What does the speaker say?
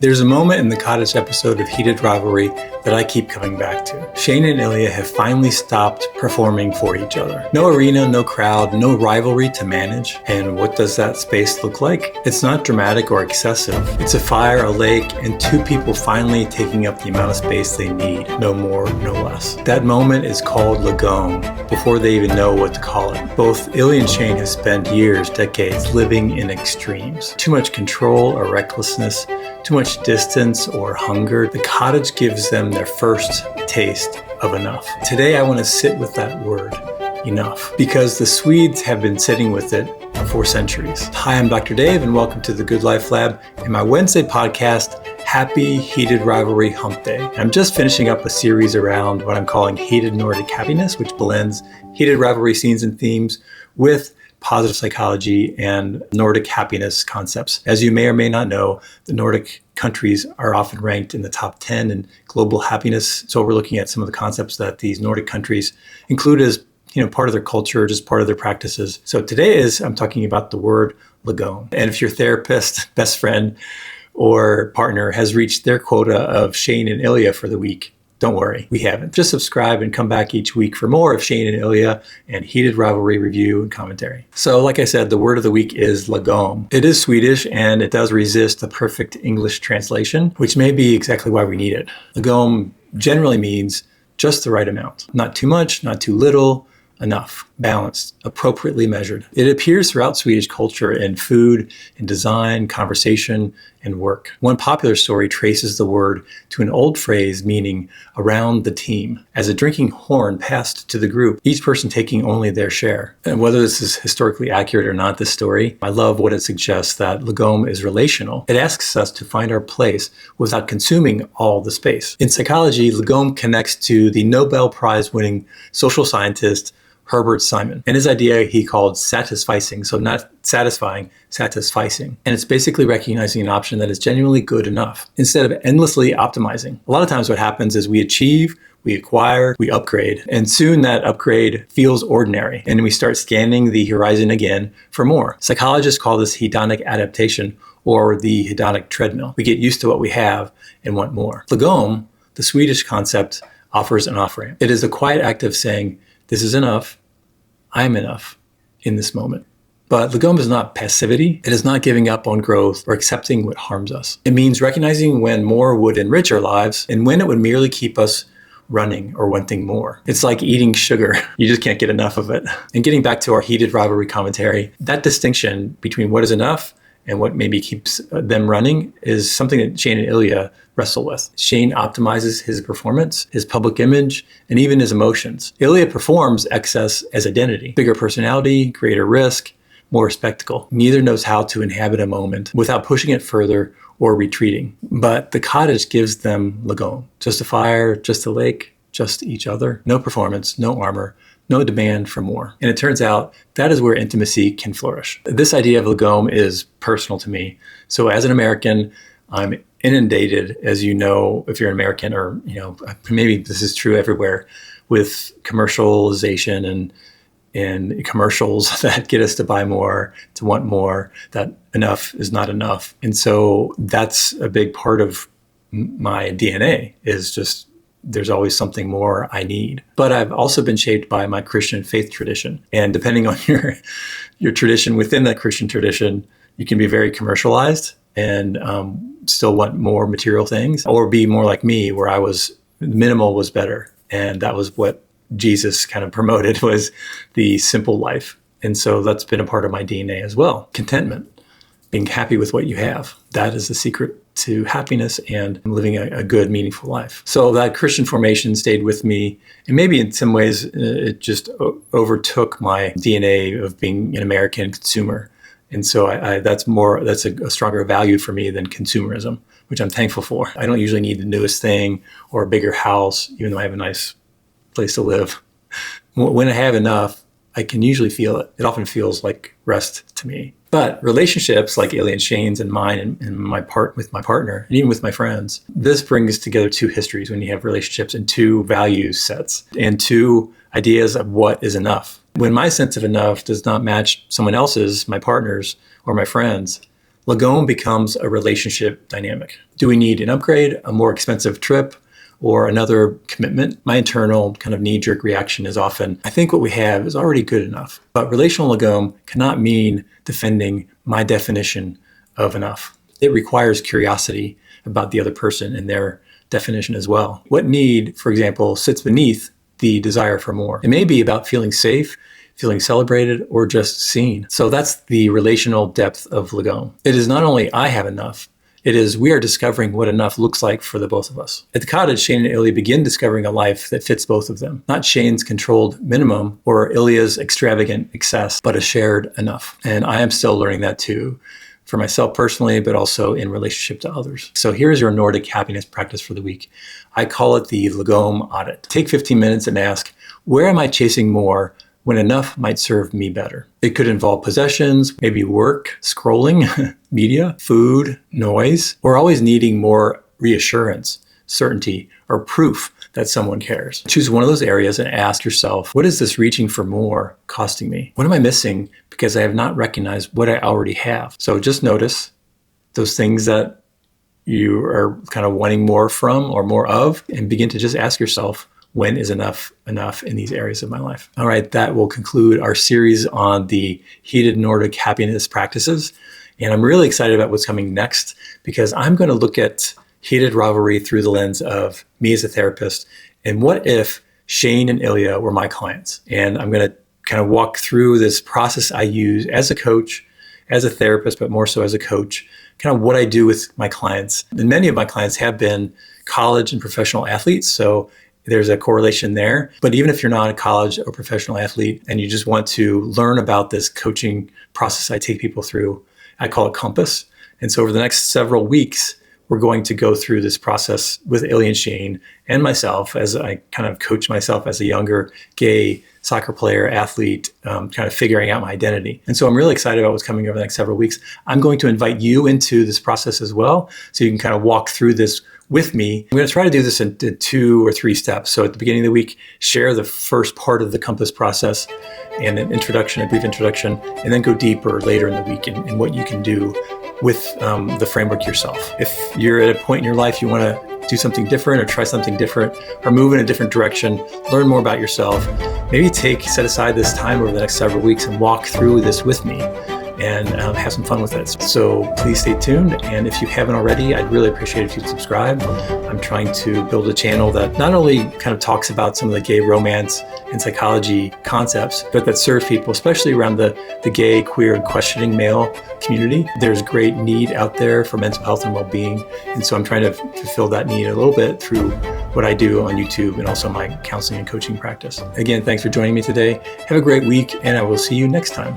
There's a moment in the cottage episode of Heated Rivalry that I keep coming back to. Shane and Ilya have finally stopped performing for each other. No arena, no crowd, no rivalry to manage. And what does that space look like? It's not dramatic or excessive. It's a fire, a lake, and two people finally taking up the amount of space they need. No more, no less. That moment is called Lagom, before they even know what to call it. Both Ilya and Shane have spent years, decades, living in extremes. Too much control or recklessness, too much distance or hunger. The cottage gives them their first taste of enough. Today I want to sit with that word, enough, because the Swedes have been sitting with it for centuries. Hi, I'm Dr. Dave and welcome to the Good Life Lab and my Wednesday podcast, Happy Heated Rivalry Hump Day. I'm just finishing up a series around what I'm calling Heated Nordic Happiness, which blends heated rivalry scenes and themes with positive psychology and Nordic happiness concepts. As you may or may not know, the Nordic countries are often ranked in the top 10 in global happiness. So we're looking at some of the concepts that these Nordic countries include as part of their culture, just part of their practices. So today I'm talking about the word Lagom. And if your therapist, best friend, or partner has reached their quota of Shane and Ilya for the week, don't worry, we haven't. Just subscribe and come back each week for more of Shane and Ilya and heated rivalry review and commentary. So like I said, the word of the week is Lagom. It is Swedish and it does resist the perfect English translation, which may be exactly why we need it. Lagom generally means just the right amount. Not too much, not too little, enough, balanced, appropriately measured. It appears throughout Swedish culture in food, in design, conversation, and work. One popular story traces the word to an old phrase meaning around the team, as a drinking horn passed to the group, each person taking only their share. And whether this is historically accurate or not, this story, I love what it suggests that Lagom is relational. It asks us to find our place without consuming all the space. In psychology, Lagom connects to the Nobel Prize winning social scientist Herbert Simon, and his idea he called satisficing, so not satisfying, satisficing. And it's basically recognizing an option that is genuinely good enough instead of endlessly optimizing. A lot of times what happens is we achieve, we acquire, we upgrade, and soon that upgrade feels ordinary, and we start scanning the horizon again for more. Psychologists call this hedonic adaptation or the hedonic treadmill. We get used to what we have and want more. Lagom, the Swedish concept, offers an off-ramp. It is the quiet act of saying, this is enough, I'm enough in this moment. But Lagom is not passivity. It is not giving up on growth or accepting what harms us. It means recognizing when more would enrich our lives and when it would merely keep us running or wanting more. It's like eating sugar. You just can't get enough of it. And getting back to our heated rivalry commentary, that distinction between what is enough and what maybe keeps them running is something that Shane and Ilya wrestle with. Shane optimizes his performance, his public image, and even his emotions. Ilya performs excess as identity, bigger personality, greater risk, more spectacle. Neither knows how to inhabit a moment without pushing it further or retreating. But the cottage gives them Lagom. Just a fire, just a lake, just each other. No performance, no armor, no demand for more. And it turns out that is where intimacy can flourish. This idea of Lagom is personal to me. So as an American, I'm inundated, as you know, if you're an American, or maybe this is true everywhere, with commercialization and commercials that get us to buy more, to want more, that enough is not enough. And so that's a big part of my DNA, is just there's always something more I need. But I've also been shaped by my Christian faith tradition. And depending on your tradition within that Christian tradition, you can be very commercialized and still want more material things, or be more like me, where I was minimal was better. And that was what Jesus kind of promoted, was the simple life. And so that's been a part of my DNA as well. Contentment, being happy with what you have. That is the secret to happiness and living a good, meaningful life. So that Christian formation stayed with me. And maybe in some ways, it just overtook my DNA of being an American consumer. And so that's a stronger value for me than consumerism, which I'm thankful for. I don't usually need the newest thing or a bigger house, even though I have a nice place to live. When I have enough, I can usually feel it. It often feels like rest to me. But relationships like Ilya and Shane's and mine and with my partner, and even with my friends, this brings together two histories when you have relationships and two value sets and two ideas of what is enough. When my sense of enough does not match someone else's, my partner's or my friend's, Lagom becomes a relationship dynamic. Do we need an upgrade, a more expensive trip, or another commitment? My internal kind of knee-jerk reaction is often, I think what we have is already good enough. But relational Lagom cannot mean defending my definition of enough. It requires curiosity about the other person and their definition as well. What need, for example, sits beneath the desire for more? It may be about feeling safe, feeling celebrated, or just seen. So that's the relational depth of Lagom. It is not only I have enough, it is we are discovering what enough looks like for the both of us. At the cottage, Shane and Ilya begin discovering a life that fits both of them. Not Shane's controlled minimum or Ilya's extravagant excess, but a shared enough. And I am still learning that too, for myself personally, but also in relationship to others. So here's your Nordic happiness practice for the week. I call it the Lagom audit. Take 15 minutes and ask, where am I chasing more when enough might serve me better? It could involve possessions, maybe work, scrolling, media, food, noise, or always needing more reassurance, certainty, or proof that someone cares. Choose one of those areas and ask yourself, what is this reaching for more costing me? What am I missing because I have not recognized what I already have? So just notice those things that you are kind of wanting more from or more of, and begin to just ask yourself, when is enough in these areas of my life? All right, that will conclude our series on the Heated Nordic Happiness practices. And I'm really excited about what's coming next, because I'm going to look at heated rivalry through the lens of me as a therapist. And what if Shane and Ilya were my clients? And I'm going to kind of walk through this process I use as a coach, as a therapist, but more so as a coach, kind of what I do with my clients. And many of my clients have been college and professional athletes, so there's a correlation there. But even if you're not a college or professional athlete and you just want to learn about this coaching process I take people through, I call it Compass. And so over the next several weeks, we're going to go through this process with Ilya and Shane and myself as I kind of coach myself as a younger gay soccer player, athlete, kind of figuring out my identity. And so I'm really excited about what's coming over the next several weeks. I'm going to invite you into this process as well, so you can kind of walk through this with me. I'm going to try to do this in 2 or 3 steps. So at the beginning of the week, share the first part of the Compass process and an introduction, a brief introduction, and then go deeper later in the week in what you can do with the framework yourself. If you're at a point in your life you want to do something different or try something different or move in a different direction, learn more about yourself, maybe set aside this time over the next several weeks and walk through this with me and have some fun with it. So please stay tuned. And if you haven't already, I'd really appreciate it if you'd subscribe. I'm trying to build a channel that not only kind of talks about some of the gay romance and psychology concepts, but that serves people, especially around the gay, queer, and questioning male community. There's great need out there for mental health and well-being. And so I'm trying to fulfill that need a little bit through what I do on YouTube and also my counseling and coaching practice. Again, thanks for joining me today. Have a great week, and I will see you next time.